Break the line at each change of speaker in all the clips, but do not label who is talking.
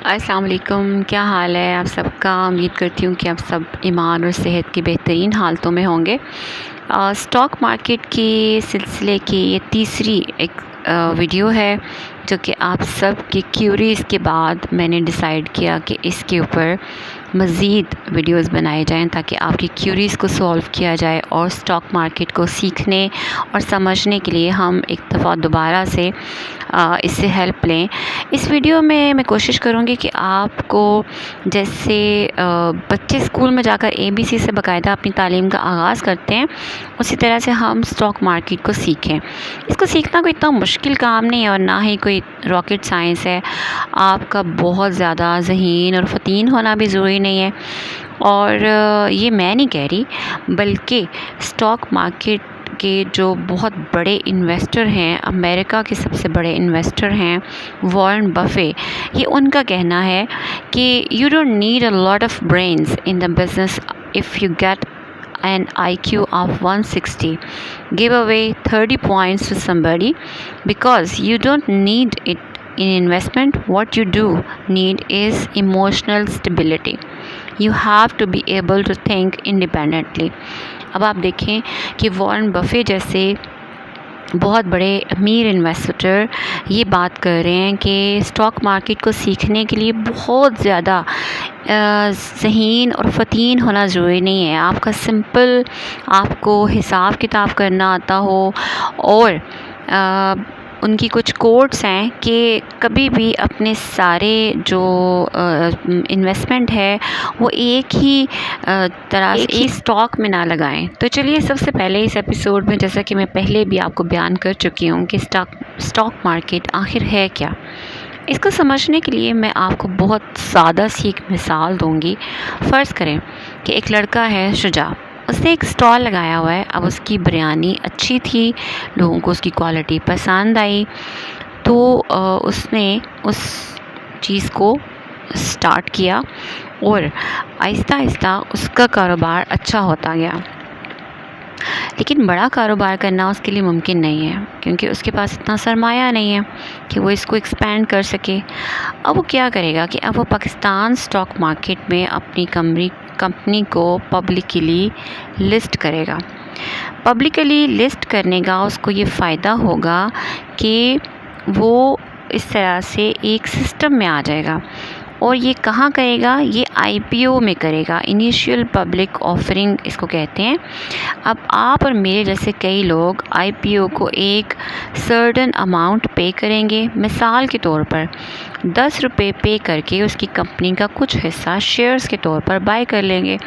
अस्सलाम वालेकुम, क्या हाल है आप सबका। उम्मीद करती हूँ कि आप सब ईमान और सेहत की बेहतरीन हालतों में होंगे। स्टॉक मार्केट के सिलसिले की ये तीसरी एक वीडियो है जो कि आप सब की क्यूरीज़ के बाद मैंने डिसाइड किया कि इसके ऊपर मज़ीद वीडियोस बनाए जाएं ताकि आपकी क्यूरीज़ को सॉल्व किया जाए और स्टॉक मार्केट को सीखने और समझने के लिए हम एक दफ़ा दोबारा से इससे हेल्प लें। इस वीडियो में मैं कोशिश करूँगी कि आपको जैसे बच्चे स्कूल में जाकर ABC से बाकायदा अपनी तालीम का आगाज़ करते हैं, उसी तरह से हम स्टॉक मार्केट को सीखें। इसको सीखना कोई इतना मुश्किल काम नहीं है और ना ही कोई रॉकेट साइंस है। आपका बहुत ज़्यादा ज़हीन और फ़तीन होना भी ज़रूरी नहीं है। और ये मैं नहीं कह रही, बल्कि स्टॉक मार्केट के जो बहुत बड़े इन्वेस्टर हैं, अमेरिका के सबसे बड़े इन्वेस्टर हैं वॉरेन बफे, ये उनका कहना है कि you don't need a lot of brains in the business if you get an IQ of 160. Give away 30 points to somebody because you don't need it in investment. What you do need is emotional stability. You have to be able to think independently. अब आप देखें कि Warren Buffett जैसे बहुत बड़े अमीर investor ये बात कर रहे हैं कि स्टॉक मार्केट को सीखने के लिए बहुत ज़्यादा ज़हीन और फ़तीन होना ज़रूरी नहीं है। आपका सिंपल आपको हिसाब किताब करना आता हो और उनकी कुछ कोट्स हैं कि कभी भी अपने सारे जो इन्वेस्टमेंट है वो एक ही तरह से एक स्टॉक में ना लगाएं। तो चलिए, सबसे पहले इस एपिसोड में, जैसा कि मैं पहले भी आपको बयान कर चुकी हूँ कि स्टॉक मार्केट आखिर है क्या, इसको समझने के लिए मैं आपको बहुत सादा सी एक मिसाल दूँगी। फ़र्ज़ करें कि एक लड़का है शुजा, उसने एक स्टॉल लगाया हुआ है। अब उसकी बिरयानी अच्छी थी, लोगों को उसकी क्वालिटी पसंद आई, तो उसने उस चीज़ को स्टार्ट किया और आहिस्ता आहिस्ता उसका कारोबार अच्छा होता गया। लेकिन बड़ा कारोबार करना उसके लिए मुमकिन नहीं है क्योंकि उसके पास इतना सरमाया नहीं है कि वो इसको एक्सपेंड कर सके। अब वो क्या करेगा कि अब वो पाकिस्तान स्टॉक मार्केट में अपनी कंपनी को पब्लिकली लिस्ट करेगा। पब्लिकली लिस्ट करने का उसको ये फ़ायदा होगा कि वो इस तरह से एक सिस्टम में आ जाएगा। और ये कहाँ करेगा? ये IPO में करेगा, इनिशियल पब्लिक ऑफरिंग इसको कहते हैं। अब आप और मेरे जैसे कई लोग IPO को एक सर्टेन अमाउंट पे करेंगे। मिसाल के तौर पर 10 रुपये पे करके उसकी कंपनी का कुछ हिस्सा शेयर्स के तौर पर बाय कर लेंगे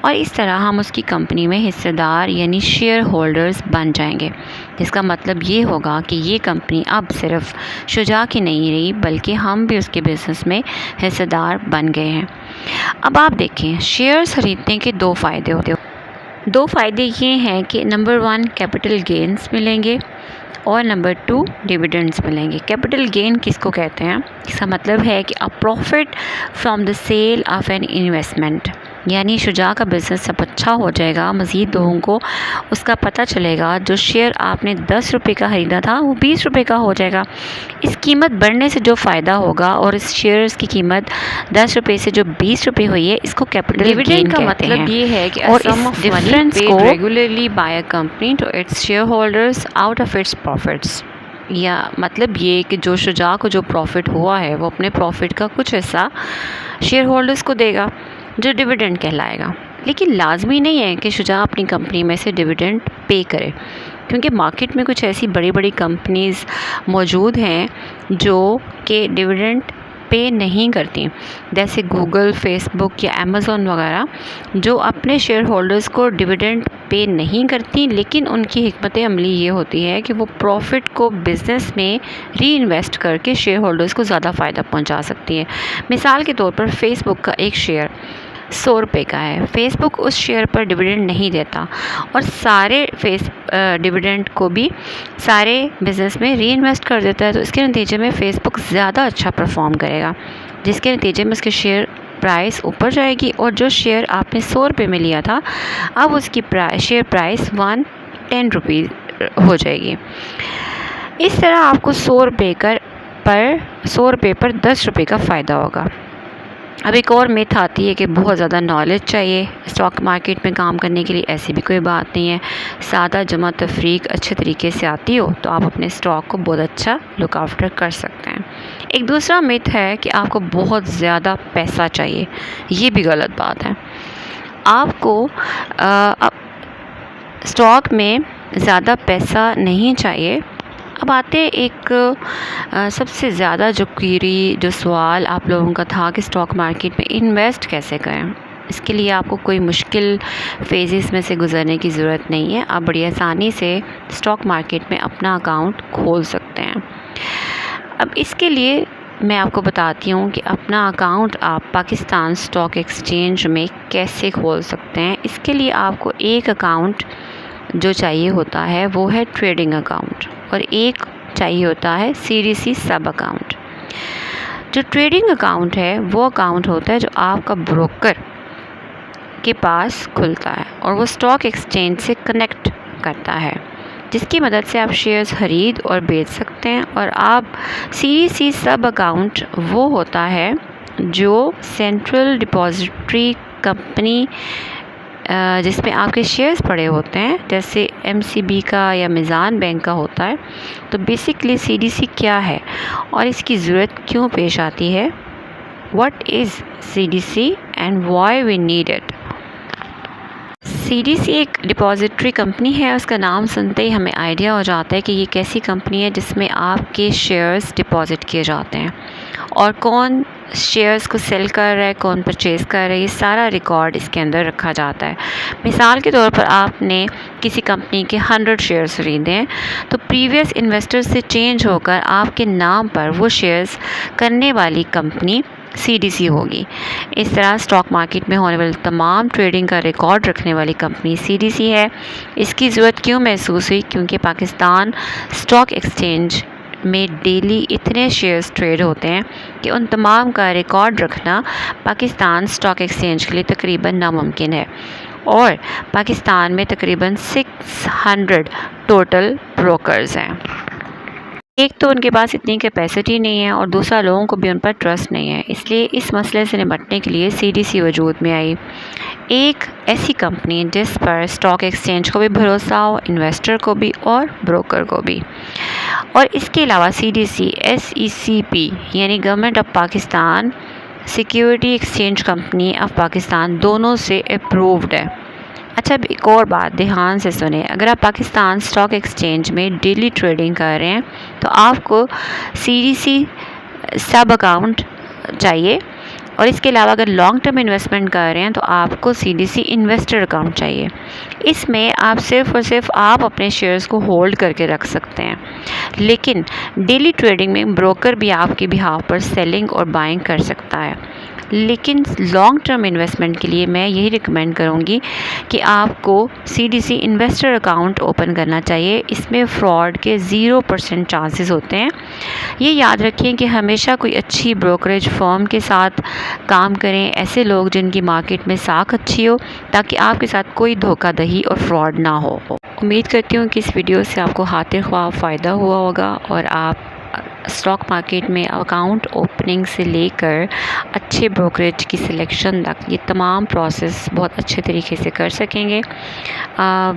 और इस तरह हम उसकी कंपनी में हिस्सेदार यानी शेयर होल्डर्स बन जाएंगे, जिसका मतलब ये होगा कि ये कंपनी अब सिर्फ शुजा की नहीं रही बल्कि हम भी उसके बिज़नेस में हिस्सेदार बन गए हैं। अब आप देखें, शेयर्स खरीदने के दो फ़ायदे होते हैं। दो फ़ायदे ये हैं कि नंबर 1 कैपिटल गेन्स मिलेंगे और नंबर 2 डिविडेंड्स मिलेंगे। कैपिटल गेन किसको कहते हैं? इसका मतलब है कि a profit from the sale of an investment, यानी शुजा का बिज़नेस सब अच्छा हो जाएगा, मज़ीद लोगों को उसका पता चलेगा। जो शेयर आपने 10 रुपये का ख़रीदा था वो 20 रुपये का हो जाएगा। इस कीमत बढ़ने से जो फ़ायदा होगा और इस शेयर्स की कीमत 10 रुपये से जो 20 रुपये हुई है, इसको कैपिटल गेन का मतलब ये है कि और इस डिफरेंस को regularly by a company to its shareholders out of its profits. या मतलब ये कि जो शुजा को जो प्रॉफिट हुआ है वो अपने प्रॉफिट का कुछ हिस्सा शेयर होल्डर्स को देगा, जो डिविडेंड कहलाएगा। लेकिन लाजमी नहीं है कि शुजा अपनी कंपनी में से डिविडेंड पे करे, क्योंकि मार्केट में कुछ ऐसी बड़ी बड़ी कंपनीज़ मौजूद हैं जो कि डिविडेंड पे नहीं करती, जैसे गूगल, फेसबुक या अमेज़ॉन वगैरह, जो अपने शेयर होल्डर्स को डिविडेंड पे नहीं करती। लेकिन उनकी हिकमत अमली ये होती है कि वो प्रॉफिट को बिज़नेस में री इन्वेस्ट करके शेयर होल्डर्स को ज़्यादा फ़ायदा पहुंचा सकती है। मिसाल के तौर पर फेसबुक का एक शेयर 100 रुपये का है। फेसबुक उस शेयर पर डिविडेंड नहीं देता और सारे डिविडेंड को भी सारे बिज़नेस में री इन्वेस्ट कर देता है। तो इसके नतीजे में फ़ेसबुक ज़्यादा अच्छा परफॉर्म करेगा, जिसके नतीजे में उसके शेयर प्राइस ऊपर जाएगी और जो शेयर आपने 100 रुपये में लिया था अब उसकी शेयर प्राइस 110 रुपये हो जाएगी। इस तरह आपको 100 रुपये का पर 100 रुपये पर 10 रुपये का फ़ायदा होगा। अब एक और मिथ आती है कि बहुत ज़्यादा नॉलेज चाहिए स्टॉक मार्केट में काम करने के लिए। ऐसी भी कोई बात नहीं है। सादा जमा तफरीक अच्छे तरीके से आती हो तो आप अपने स्टॉक को बहुत अच्छा लुक आफ्टर कर सकते हैं। एक दूसरा मिथ है कि आपको बहुत ज़्यादा पैसा चाहिए। ये भी गलत बात है। आपको स्टॉक में ज़्यादा पैसा नहीं चाहिए। अब आते एक सबसे ज़्यादा जो सवाल आप लोगों का था कि स्टॉक मार्केट में इन्वेस्ट कैसे करें। इसके लिए आपको कोई मुश्किल फेजेस में से गुज़रने की ज़रूरत नहीं है। आप बड़ी आसानी से स्टॉक मार्केट में अपना अकाउंट खोल सकते हैं। अब इसके लिए मैं आपको बताती हूँ कि अपना अकाउंट आप पाकिस्तान स्टॉक एक्सचेंज में कैसे खोल सकते हैं। इसके लिए आपको एक अकाउंट जो चाहिए होता है वो है ट्रेडिंग अकाउंट, और एक चाहिए होता है CDC सब अकाउंट। जो ट्रेडिंग अकाउंट है वो अकाउंट होता है जो आपका ब्रोकर के पास खुलता है और वो स्टॉक एक्सचेंज से कनेक्ट करता है, जिसकी मदद से आप शेयर्स खरीद और बेच सकते हैं। और आप CDC सब अकाउंट वो होता है जो सेंट्रल डिपॉजिटरी कंपनी जिसमें आपके शेयर्स पड़े होते हैं, जैसे MCB का या मिज़ान बैंक का होता है। तो बेसिकली CDC क्या है और इसकी ज़रूरत क्यों पेश आती है, what is CDC and why we need it. CDC एक डिपॉजिटरी कंपनी है। उसका नाम सुनते ही हमें आइडिया हो जाता है कि ये कैसी कंपनी है जिसमें आपके शेयर्स डिपॉजिट किए जाते हैं और कौन शेयर्स को सेल कर रहा है, कौन परचेज़ कर रहा है, ये सारा रिकॉर्ड इसके अंदर रखा जाता है। मिसाल के तौर पर आपने किसी कंपनी के 100 शेयर्स खरीदे हैं तो प्रीवियस इन्वेस्टर से चेंज होकर आपके नाम पर वो शेयर्स करने वाली कंपनी CDC होगी। इस तरह स्टॉक मार्केट में होने वाली तमाम ट्रेडिंग का रिकॉर्ड रखने वाली कंपनी CDC है। इसकी ज़रूरत क्यों महसूस हुई, क्योंकि पाकिस्तान स्टॉक एक्सचेंज में डेली इतने शेयर्स ट्रेड होते हैं कि उन तमाम का रिकॉर्ड रखना पाकिस्तान स्टॉक एक्सचेंज के लिए तकरीबन नामुमकिन है। और पाकिस्तान में तकरीबन 600 टोटल ब्रोकर्स हैं। एक तो उनके पास इतनी कैपेसिटी नहीं है और दूसरा लोगों को भी उन पर ट्रस्ट नहीं है। इसलिए इस मसले से निपटने के लिए CDC वजूद में आई, एक ऐसी कंपनी जिस पर स्टॉक एक्सचेंज को भी भरोसा हो, इन्वेस्टर को भी और ब्रोकर को भी। और इसके अलावा CDC SECP यानी government of Pakistan, security exchange company of Pakistan, दोनों से अप्रूव्ड है। अच्छा, अब एक और बात ध्यान से सुने। अगर आप पाकिस्तान स्टॉक एक्सचेंज में डेली ट्रेडिंग कर रहे हैं तो आपको CDC सब अकाउंट चाहिए, और इसके अलावा अगर लॉन्ग टर्म इन्वेस्टमेंट कर रहे हैं तो आपको CDC इन्वेस्टर अकाउंट चाहिए। इसमें आप सिर्फ़ और सिर्फ आप अपने शेयर्स को होल्ड करके रख सकते हैं, लेकिन डेली ट्रेडिंग में ब्रोकर भी आपके बिहाफ पर सेलिंग और बाइंग कर सकता है। लेकिन लॉन्ग टर्म इन्वेस्टमेंट के लिए मैं यही रिकमेंड करूँगी कि आपको CDC इन्वेस्टर अकाउंट ओपन करना चाहिए। इसमें फ़्रॉड के 0% चांसेस होते हैं। ये याद रखें कि हमेशा कोई अच्छी ब्रोकरेज फर्म के साथ काम करें, ऐसे लोग जिनकी मार्केट में साख अच्छी हो, ताकि आपके साथ कोई धोखाधड़ी और फ्रॉड ना हो। उम्मीद करती हूँ कि इस वीडियो से आपको खातिर ख्वाह फ़ायदा हुआ होगा और आप स्टॉक मार्केट में अकाउंट ओपनिंग से लेकर अच्छे ब्रोकरेज की सिलेक्शन तक ये तमाम प्रोसेस बहुत अच्छे तरीके से कर सकेंगे।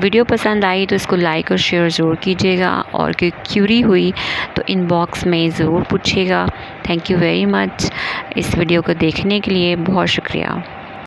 वीडियो पसंद आई तो इसको लाइक और शेयर ज़रूर कीजिएगा, और कोई क्यूरी हुई तो इनबॉक्स में ज़रूर पूछिएगा। Thank you very much. इस वीडियो को देखने के लिए बहुत शुक्रिया।